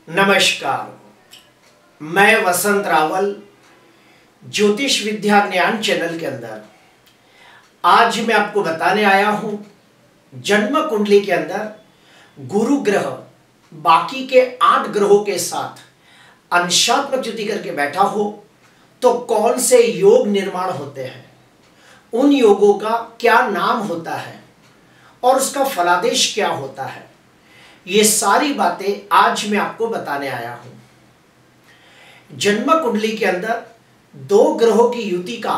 नमस्कार। मैं वसंत रावल ज्योतिष विद्या ज्ञान चैनल के अंदर आज मैं आपको बताने आया हूं जन्म कुंडली के अंदर गुरु ग्रह बाकी के 8 ग्रहों के साथ अंशात्मक युति करके बैठा हो तो कौन से योग निर्माण होते हैं, उन योगों का क्या नाम होता है और उसका फलादेश क्या होता है, ये सारी बातें आज मैं आपको बताने आया हूं। जन्म कुंडली के अंदर 2 ग्रहों की युति का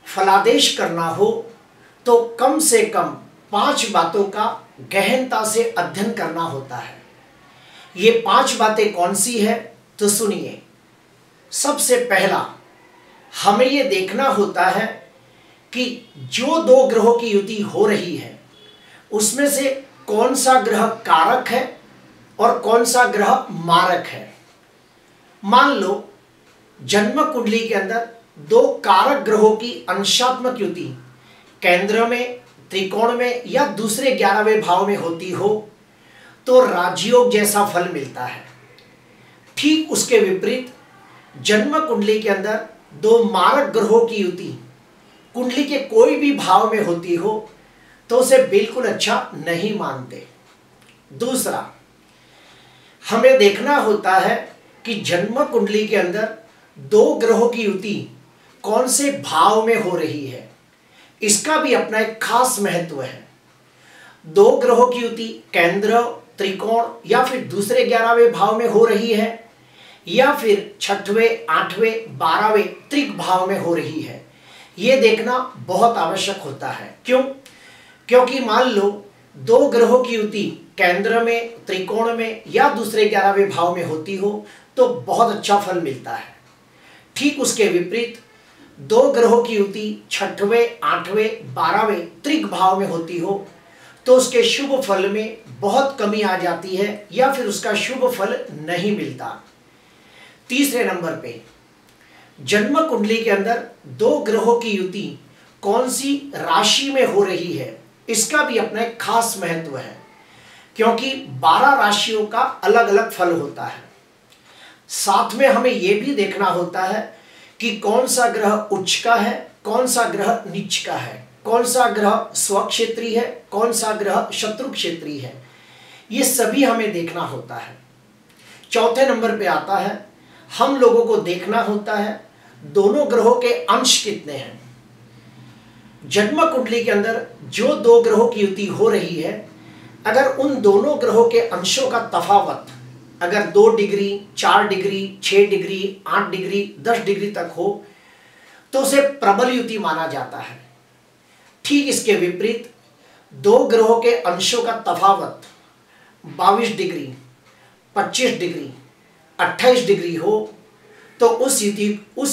फलादेश करना हो तो कम से कम 5 बातों का गहनता से अध्ययन करना होता है। ये 5 बातें कौन सी है तो सुनिए। सबसे पहला हमें ये देखना होता है कि जो 2 ग्रहों की युति हो रही है उसमें से कौन सा ग्रह कारक है और कौन सा ग्रह मारक है। मान लो जन्म कुंडली के अंदर 2 कारक ग्रहों की अंशात्मक युति केंद्र में, त्रिकोण में या दूसरे 11वें भाव में होती हो तो राजयोग जैसा फल मिलता है। ठीक उसके विपरीत जन्म कुंडली के अंदर 2 मारक ग्रहों की युति कुंडली के कोई भी भाव में होती हो तो उसे बिल्कुल अच्छा नहीं मानते। दूसरा, हमें देखना होता है कि जन्म कुंडली के अंदर 2 ग्रहों की युति कौन से भाव में हो रही है, इसका भी अपना एक खास महत्व है। 2 ग्रहों की युति केंद्र, त्रिकोण या फिर दूसरे 11वें भाव में हो रही है या फिर 6वें, 8वें, 12वें त्रिक भाव में हो रही है, ये देखना बहुत आवश्यक होता है। क्यों? क्योंकि मान लो 2 ग्रहों की युति केंद्र में, त्रिकोण में या दूसरे 11वें भाव में होती हो तो बहुत अच्छा फल मिलता है। ठीक उसके विपरीत 2 ग्रहों की युति 6वें, 8वें, 12वें त्रिक भाव में होती हो तो उसके शुभ फल में बहुत कमी आ जाती है या फिर उसका शुभ फल नहीं मिलता। तीसरे नंबर पे जन्म कुंडली के अंदर 2 ग्रहों की युति कौन सी राशि में हो रही है, इसका भी अपना एक खास महत्व है क्योंकि 12 राशियों का अलग अलग फल होता है। साथ में हमें यह भी देखना होता है कि कौन सा ग्रह उच्च का है, कौन सा ग्रह नीच का है, कौन सा ग्रह स्वक्षेत्री है, कौन सा ग्रह शत्रु क्षेत्री है, ये सभी हमें देखना होता है। चौथे नंबर पे आता है हम लोगों को देखना होता है दोनों ग्रहों के अंश कितने हैं। जन्म कुंडली के अंदर जो 2 ग्रहों की युति हो रही है, अगर उन दोनों ग्रहों के अंशों का तफावत अगर 2 degree, 4 degree, 6 degree, 8 degree, 10 degree तक हो तो उसे प्रबल युति माना जाता है। ठीक इसके विपरीत 2 ग्रहों के अंशों का तफावत 22 डिग्री, 25 डिग्री, 28 डिग्री हो तो उस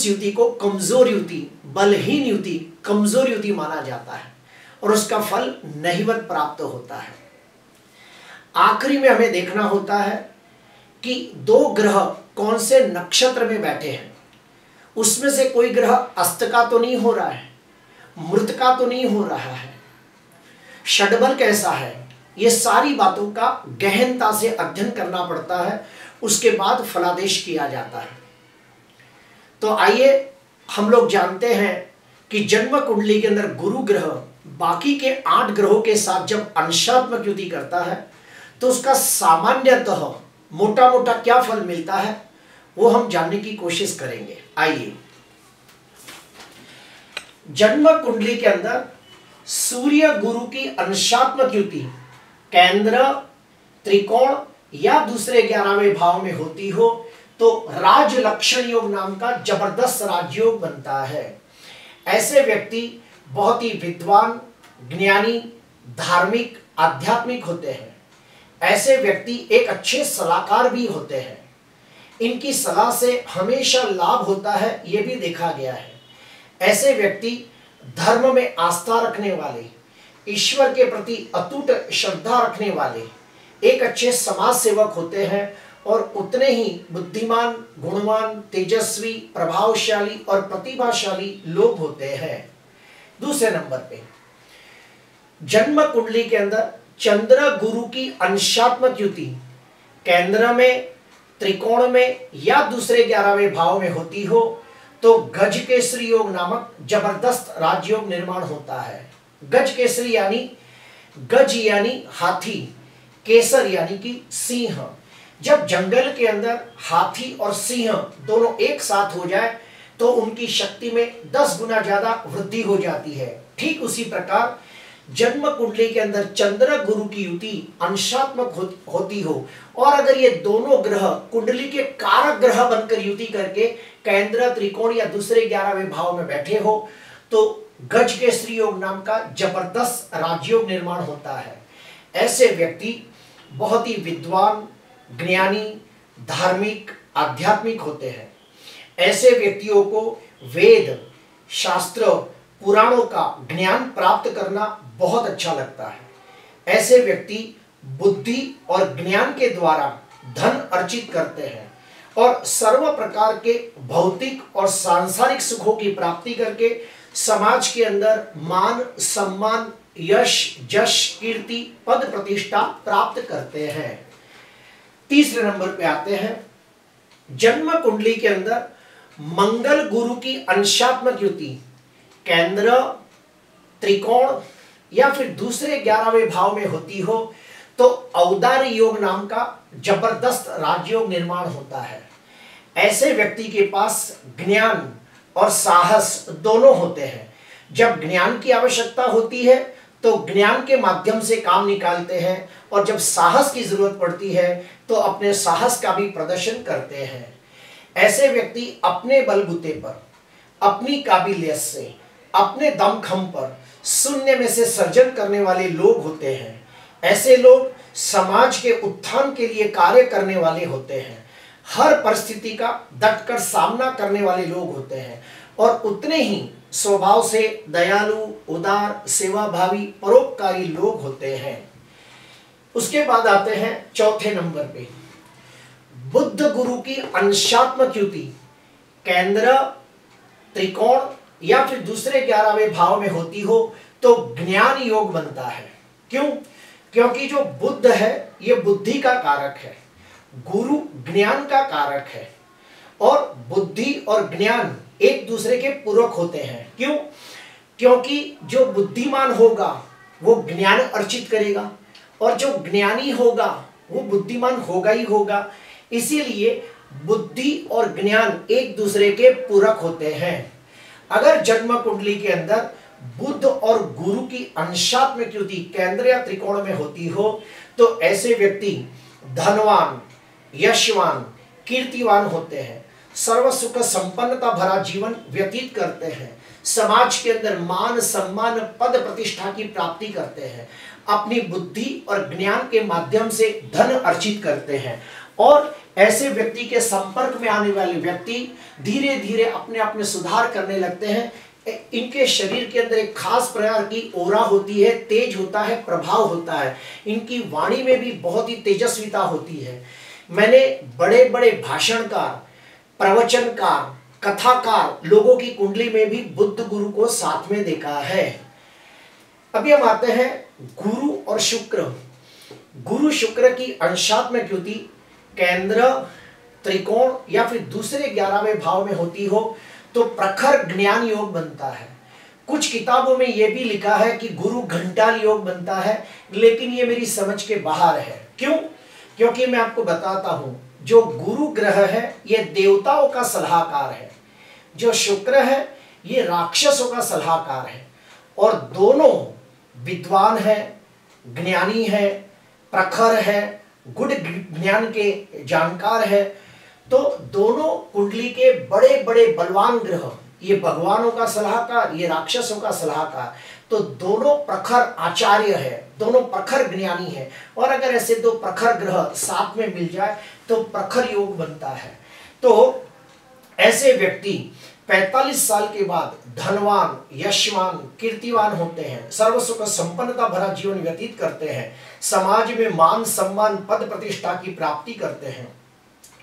युति को कमजोर युति, बलहीन युति, कमजोर युति माना जाता है और उसका फल नहीवत प्राप्त होता है। आखिरी में हमें देखना होता है कि 2 ग्रह कौन से नक्षत्र में बैठे हैं। उसमें से कोई ग्रह अस्त का तो नहीं हो रहा है, मृत का तो नहीं हो रहा है, षडबल कैसा है, ये सारी बातों का गहनता से अध्ययन करना पड़ता है, उसके बाद फलादेश किया जाता है। तो आइए हम लोग जानते हैं कि जन्म कुंडली के अंदर गुरु ग्रह बाकी के 8 ग्रहों के साथ जब अंशात्मक युति करता है तो उसका सामान्यतः मोटा मोटा क्या फल मिलता है वो हम जानने की कोशिश करेंगे। आइए, जन्म कुंडली के अंदर सूर्य गुरु की अंशात्मक युति केंद्र, त्रिकोण या दूसरे 11वें भाव में होती हो तो राज लक्षण योग नाम का जबरदस्त राजयोग बनता है। ऐसे व्यक्ति बहुत ही विद्वान, ज्ञानी, धार्मिक, आध्यात्मिक होते हैं। ऐसे व्यक्ति एक अच्छे सलाहकार भी होते हैं। इनकी सलाह से हमेशा लाभ होता है, यह भी देखा गया है। ऐसे व्यक्ति धर्म में आस्था रखने वाले, ईश्वर के प्रति अटूट श्रद्धा रखने वाले एक अच्छे समाज सेवक होते हैं और उतने ही बुद्धिमान, गुणवान, तेजस्वी, प्रभावशाली और प्रतिभाशाली लोग होते हैं। दूसरे नंबर पे जन्म कुंडली के अंदर चंद्र गुरु की अंशात्मक युति केंद्र में, त्रिकोण में या दूसरे 11वें भाव में होती हो तो गज केसरी योग नामक जबरदस्त राजयोग निर्माण होता है। गज केसरी यानी गज यानी हाथी, केसर यानी कि सिंह। जब जंगल के अंदर हाथी और सिंह दोनों एक साथ हो जाए तो उनकी शक्ति में 10 गुना ज्यादा वृद्धि हो जाती है। ठीक उसी प्रकार जन्म कुंडली के अंदर चंद्र गुरु की युति अंशात्मक होती हो और अगर ये दोनों ग्रह कुंडली के कारक ग्रह बनकर युति करके केंद्र, त्रिकोण या दूसरे 11वें भाव में बैठे हो तो गज केसरी योग नाम का जबरदस्त राजयोग निर्माण होता है। ऐसे व्यक्ति बहुत ही विद्वान, ज्ञानी, धार्मिक, आध्यात्मिक होते हैं। ऐसे व्यक्तियों को वेद, शास्त्र, पुराणों का ज्ञान प्राप्त करना बहुत अच्छा लगता है। ऐसे व्यक्ति बुद्धि और ज्ञान के द्वारा धन अर्जित करते हैं और सर्व प्रकार के भौतिक और सांसारिक सुखों की प्राप्ति करके समाज के अंदर मान, सम्मान, यश, जश, कीर्ति, पद, प्रतिष्ठा प्राप्त करते हैं। तीसरे नंबर पे आते हैं, जन्म कुंडली के अंदर मंगल गुरु की अंशात्मक युति केंद्र, त्रिकोण या फिर दूसरे 11वें भाव में होती हो तो औदार्य योग नाम का जबरदस्त राजयोग निर्माण होता है। ऐसे व्यक्ति के पास ज्ञान और साहस दोनों होते हैं। जब ज्ञान की आवश्यकता होती है तो ज्ञान के माध्यम से काम निकालते हैं और जब साहस की जरूरत पड़ती है तो अपने साहस का भी प्रदर्शन करते हैं। ऐसे व्यक्ति अपने बलबूते पर, अपनी काबिलियत से, अपने दमखम पर शून्य में से सर्जन करने वाले लोग होते हैं। ऐसे लोग समाज के उत्थान के लिए कार्य करने वाले होते हैं। हर परिस्थिति का डटकर सामना करने वाले लोग होते हैं और उतने ही स्वभाव से दयालु, उदार, सेवाभावी, परोपकारी लोग होते हैं। उसके बाद आते हैं चौथे नंबर पे, बुद्ध गुरु की अंशात्मक युति केंद्र, त्रिकोण या फिर दूसरे 11वें भाव में होती हो तो ज्ञान योग बनता है। क्यों? क्योंकि जो बुद्ध है ये बुद्धि का कारक है, गुरु ज्ञान का कारक है और बुद्धि और ज्ञान एक दूसरे के पूरक होते हैं। क्यों? क्योंकि जो बुद्धिमान होगा वो ज्ञान अर्जित करेगा और जो ज्ञानी होगा वो बुद्धिमान होगा ही होगा। इसीलिए बुद्धि और ज्ञान एक दूसरे के पूरक होते हैं। अगर जन्म कुंडली के अंदर बुद्ध और गुरु की अंशात्मक युति केंद्र या त्रिकोण में होती हो तो ऐसे व्यक्ति धनवान, यशवान, कीर्तिवान होते हैं, सर्व सुख संपन्नता भरा जीवन व्यतीत करते हैं, समाज के अंदर मान, सम्मान, पद, प्रतिष्ठा की प्राप्ति करते हैं, अपनी बुद्धि और ज्ञान के माध्यम से धन अर्जित करते हैं और ऐसे व्यक्ति के संपर्क में आने वाले व्यक्ति धीरे धीरे अपने आप में सुधार करने लगते हैं। इनके शरीर के अंदर एक खास प्रकार की ओरा होती है, तेज होता है, प्रभाव होता है। इनकी वाणी में भी बहुत ही तेजस्विता होती है। मैंने बड़े बड़े भाषणकार, प्रवचनकार, कथाकार लोगों की कुंडली में भी बुद्ध गुरु को साथ में देखा है। अभी हम आते हैं गुरु और शुक्र। गुरु शुक्र की अंशात्मक युति केंद्र, त्रिकोण या फिर दूसरे 11वें भाव में होती हो तो प्रखर ज्ञान योग बनता है। कुछ किताबों में यह भी लिखा है कि गुरु घंटाल योग बनता है, लेकिन ये मेरी समझ के बाहर है। क्यों? क्योंकि मैं आपको बताता हूं, जो गुरु ग्रह है ये देवताओं का सलाहकार है, जो शुक्र है ये राक्षसों का सलाहकार है और दोनों विद्वान है, ज्ञानी है, प्रखर है, गुड़ ज्ञान के जानकार है। तो दोनों कुंडली के बड़े बड़े बलवान ग्रह, ये भगवानों का सलाहकार, ये राक्षसों का सलाहकार, तो दोनों प्रखर आचार्य है, दोनों प्रखर ज्ञानी है और अगर ऐसे दो प्रखर ग्रह साथ में मिल जाए तो प्रखर योग बनता है। तो ऐसे व्यक्ति 45 साल के बाद धनवान, यशवान, कीर्तिवान होते हैं, सर्व सुख संपन्नता भरा जीवन व्यतीत करते हैं, समाज में मान, सम्मान, पद, प्रतिष्ठा की प्राप्ति करते हैं।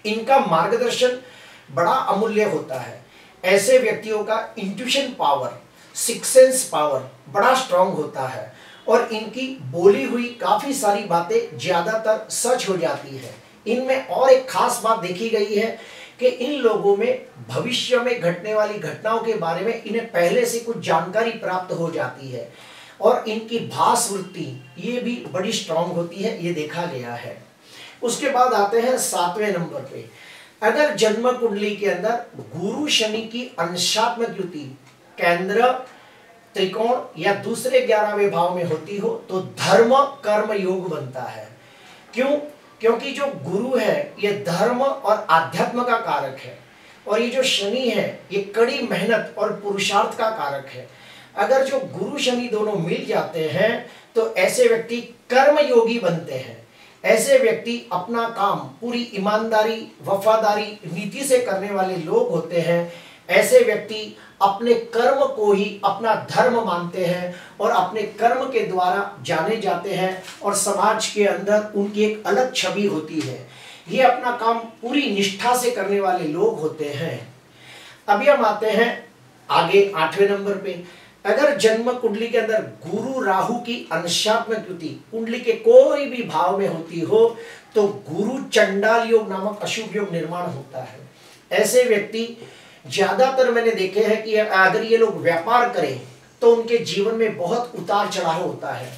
इनका मार्गदर्शन बड़ा अमूल्य होता है। ऐसे व्यक्तियों का intuition power, six sense power बड़ा स्ट्रांग होता है और इनकी बोली हुई काफी सारी बातें ज्यादातर सच हो जाती है। इनमें और एक खास बात देखी गई है कि इन लोगों में भविष्य में घटने वाली घटनाओं के बारे में इन्हें पहले से कुछ जानकारी प्राप्त हो जाती है और इनकी भास वृत्ति ये भी बड़ी स्ट्रांग होती है, ये देखा गया है। उसके बाद आते हैं 7वें नंबर पे, अगर जन्म कुंडली के अंदर गुरु शनि की अंशात्मक युति केंद्र, त्रिकोण या दूसरे 11वें भाव में होती हो तो धर्म कर्म योग बनता है। क्यों? क्योंकि जो गुरु है ये धर्म और आध्यात्म का कारक है और ये जो शनि है ये कड़ी मेहनत और पुरुषार्थ का कारक है। अगर जो गुरु शनि दोनों मिल जाते हैं तो ऐसे व्यक्ति कर्म योगी बनते हैं। ऐसे व्यक्ति अपना काम पूरी ईमानदारी, वफादारी, नीति से करने वाले लोग होते हैं। ऐसे व्यक्ति अपने कर्म को ही अपना धर्म मानते हैं और अपने कर्म के द्वारा जाने जाते हैं और समाज के अंदर उनकी एक अलग छवि होती है। ये अपना काम पूरी निष्ठा से करने वाले लोग होते हैं। अभी हम आते हैं आगे 8वें नंबर पे, अगर जन्म कुंडली के अंदर गुरु राहु की अंशात्मक युति कुंडली के कोई भी भाव में होती हो तो गुरु चंडाल योग नामक अशुभ योग निर्माण होता है। ऐसे व्यक्ति ज्यादातर मैंने देखे हैं कि अगर ये लोग व्यापार करें तो उनके जीवन में बहुत उतार चढ़ाव होता है।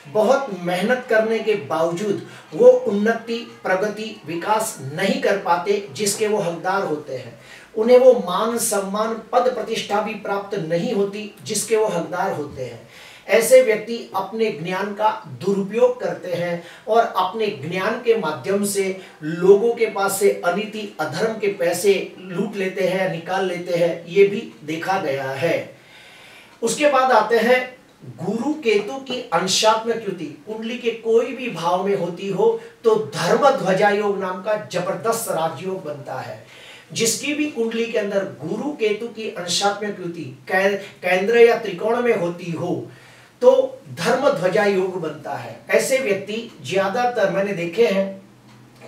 बहुत मेहनत करने के बावजूद वो उन्नति, प्रगति, विकास नहीं कर पाते जिसके वो हकदार होते हैं। उन्हें वो मान सम्मान, पद प्रतिष्ठा भी प्राप्त नहीं होती जिसके वो हकदार होते हैं। ऐसे व्यक्ति अपने ज्ञान का दुरुपयोग करते हैं और अपने ज्ञान के माध्यम से लोगों के पास से अनीति, अधर्म के पैसे लूट लेते हैं, निकाल लेते हैं, ये भी देखा गया है। उसके बाद आते हैं गुरु केतु की अंशात्मक युति कुंडली के कोई भी भाव में होती हो तो धर्म ध्वजा योग नाम का जबरदस्त राजयोग बनता है। जिसकी भी कुंडली के अंदर गुरु केतु की अंशात्मक युति केंद्र या त्रिकोण में होती हो तो धर्म ध्वजा योग बनता है। ऐसे व्यक्ति ज्यादातर मैंने देखे हैं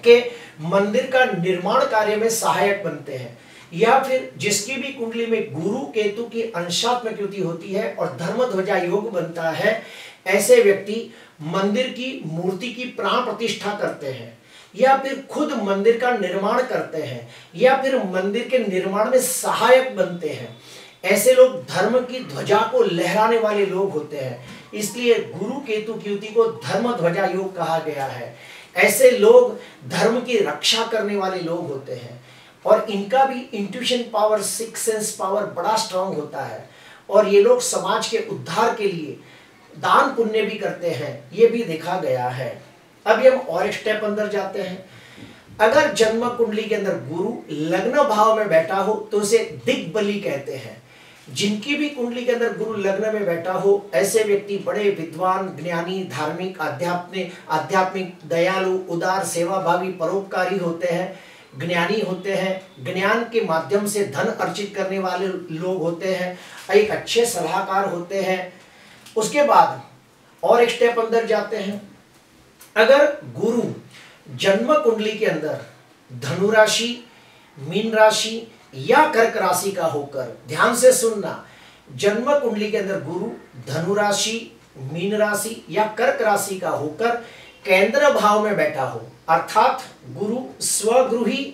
कि मंदिर का निर्माण कार्य में सहायक बनते हैं, या फिर जिसकी भी कुंडली में गुरु केतु की अंशात्मक युति होती है और धर्म ध्वजा योग बनता है, ऐसे व्यक्ति मंदिर की मूर्ति की प्राण प्रतिष्ठा करते हैं या फिर खुद मंदिर का निर्माण करते हैं या फिर मंदिर के निर्माण में सहायक बनते हैं। ऐसे लोग धर्म की ध्वजा को लहराने वाले लोग होते हैं, इसलिए गुरु केतु की युति को धर्म ध्वजा योग कहा गया है। ऐसे लोग धर्म की रक्षा करने वाले लोग होते हैं और इनका भी intuition power, six sense power बड़ा स्ट्रांग होता है और ये लोग समाज के उद्धार के लिए दान पुण्य भी करते हैं, ये भी देखा गया है। अभी हम और एक स्टेप अंदर जाते हैं। अगर जन्म कुंडली के अंदर गुरु लग्न भाव में बैठा हो तो उसे दिग्बली कहते हैं। जिनकी भी कुंडली के अंदर गुरु लग्न में बैठा हो ऐसे व्यक्ति बड़े विद्वान, ज्ञानी, धार्मिक, आध्यात्मिक, दयालु, उदार, सेवाभावी, परोपकारी होते हैं, ज्ञानी होते हैं। ज्ञान के माध्यम से धन अर्जित करने वाले लोग होते हैं, एक अच्छे सलाहकार होते हैं। उसके बाद और एक स्टेप अंदर जाते हैं। अगर गुरु जन्म कुंडली के अंदर धनु राशि, मीन राशि या कर्क राशि का होकर, ध्यान से सुनना, जन्म कुंडली के अंदर गुरु धनु राशि, मीन राशि या कर्क राशि का होकर केंद्र भाव में बैठा हो, अर्थात गुरु स्वगृही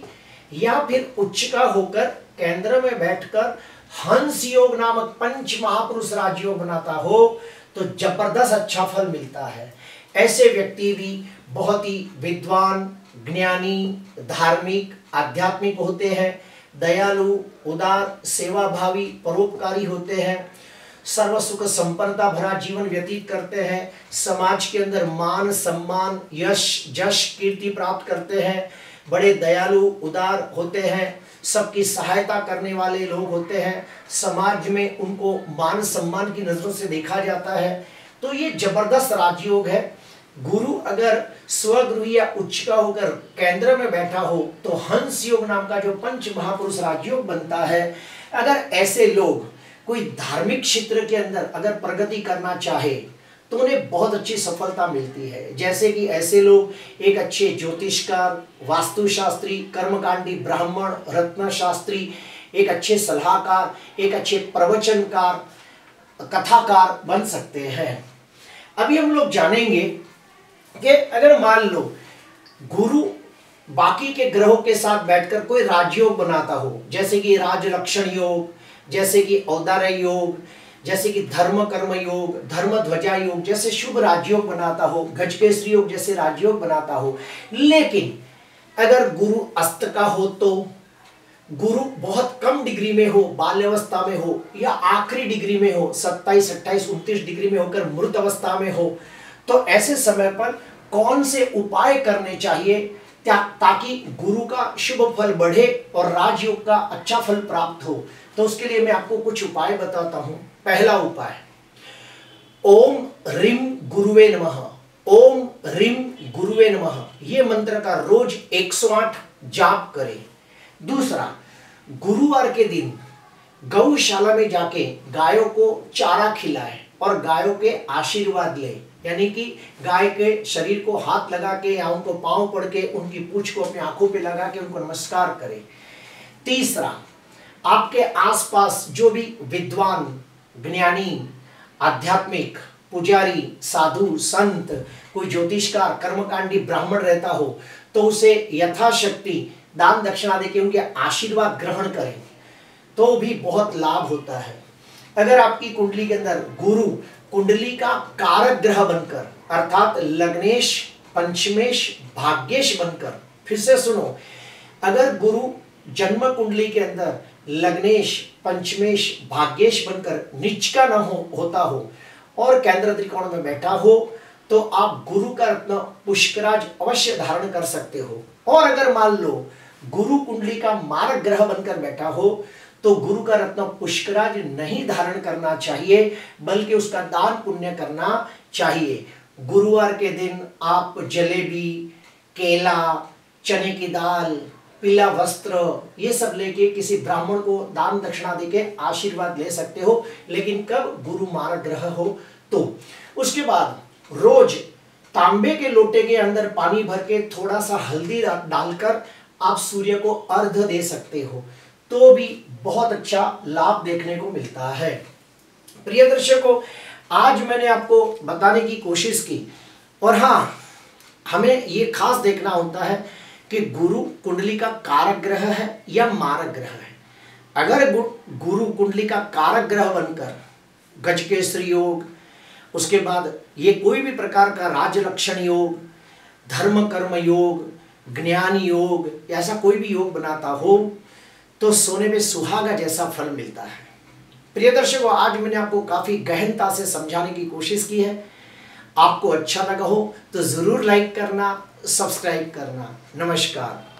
या फिर उच्च का होकर केंद्र में बैठकर हंस योग नामक पंच महापुरुष राजयोग बनाता हो तो जबरदस्त अच्छा फल मिलता है। ऐसे व्यक्ति भी बहुत ही विद्वान, ज्ञानी, धार्मिक, आध्यात्मिक होते हैं, दयालु, उदार, सेवाभावी, परोपकारी होते हैं, सर्व सुख संपन्नता भरा जीवन व्यतीत करते हैं, समाज के अंदर मान सम्मान, यश, जश, कीर्ति प्राप्त करते हैं, बड़े दयालु, उदार होते हैं, सबकी सहायता करने वाले लोग होते हैं, समाज में उनको मान सम्मान की नजरों से देखा जाता है। तो ये जबरदस्त राजयोग है। गुरु अगर स्वगृही या उच्च का होकर केंद्र में बैठा हो तो हंस योग नाम का जो पंच महापुरुष राजयोग बनता है। अगर ऐसे लोग कोई धार्मिक क्षेत्र के अंदर अगर प्रगति करना चाहे तो उन्हें बहुत अच्छी सफलता मिलती है। जैसे कि ऐसे लोग एक अच्छे ज्योतिषकार, वास्तुशास्त्री, कर्मकांडी ब्राह्मण, रत्न शास्त्री, एक अच्छे सलाहकार, एक अच्छे प्रवचनकार, कथाकार बन सकते हैं। अभी हम लोग जानेंगे कि अगर मान लो गुरु बाकी के ग्रहों के साथ बैठकर कोई राजयोग बनाता हो, जैसे कि राजलक्षण योग, जैसे कि औदार्य योग, जैसे कि धर्म कर्म योग, धर्म ध्वजा योग जैसे शुभ राजयोग बनाता हो, गजकेसरी योग जैसे राजयोग बनाता हो, लेकिन अगर गुरु अस्त का हो, तो गुरु बहुत कम डिग्री में हो, बाल्यावस्था में हो, या आखिरी डिग्री में हो, 27, 28, 29 डिग्री में होकर मृत अवस्था में हो, तो ऐसे समय पर कौन से उपाय करने चाहिए ताकि गुरु का शुभ फल बढ़े और राजयोग का अच्छा फल प्राप्त हो। तो उसके लिए मैं आपको कुछ उपाय बताता हूं। पहला उपाय, ओम ह्रीं गुरुवे नमः, ओम ह्रीं गुरुवे नमः, ये मंत्र का रोज 108 जाप करें। दूसरा, गुरुवार के दिन गौशाला में जाके गायों को चारा खिलाएं और गायों के आशीर्वाद लें, यानी कि गाय के शरीर को हाथ लगा के या उनको पांव पड़ के उनकी पूंछ को अपनी आंखों पे लगा के उनको नमस्कार करें। तीसरा, आपके आसपास जो भी विद्वान, ज्ञानी, आध्यात्मिक, पुजारी, साधु, संत, कोई ज्योतिषकार, कर्मकांडी ब्राह्मण रहता हो, तो उसे यथाशक्ति दान दक्षिणा देके उनके आशीर्वाद ग्रहण करें, तो भी बहुत लाभ होता है। अगर आपकी कुंडली के अंदर गुरु कुंडली का कारक ग्रह बनकर, अर्थात लग्नेश, पंचमेश, भाग्येश बनकर, फिर से सुनो, अगर गुरु जन्म कुंडली के अंदर लग्नेश, पंचमेश, भाग्येश बनकर नीच का न होता हो और केंद्र त्रिकोण में बैठा हो, तो आप गुरु का रत्न पुष्कराज अवश्य धारण कर सकते हो। और अगर मान लो गुरु कुंडली का मारक ग्रह बनकर बैठा हो, तो गुरु का रत्न पुष्कराज नहीं धारण करना चाहिए, बल्कि उसका दान पुण्य करना चाहिए। गुरुवार के दिन आप जलेबी, केला, चने की दाल, पीला वस्त्र, ये सब लेके किसी ब्राह्मण को दान दक्षिणा देके आशीर्वाद ले सकते हो, लेकिन कब? गुरु मारक ग्रह हो तो। उसके बाद रोज तांबे के लोटे के अंदर पानी भर के थोड़ा सा हल्दी डालकर आप सूर्य को अर्घ्य दे सकते हो, तो भी बहुत अच्छा लाभ देखने को मिलता है। प्रिय दर्शकों, आज मैंने आपको बताने की कोशिश की, और हाँ, हमें ये खास देखना होता है कि गुरु कुंडली का कारक ग्रह है या मारक ग्रह है। अगर गुरु कुंडली का कारक ग्रह बनकर गजकेसरी योग, उसके बाद ये कोई भी प्रकार का राजलक्षण योग, धर्म कर्म योग, ज्ञान योग, ऐसा कोई भी योग बनाता हो, तो सोने में सुहागा जैसा फल मिलता है। प्रिय दर्शकों, आज मैंने आपको काफी गहनता से समझाने की कोशिश की है। आपको अच्छा लगा हो तो जरूर लाइक करना, सब्सक्राइब करना। नमस्कार।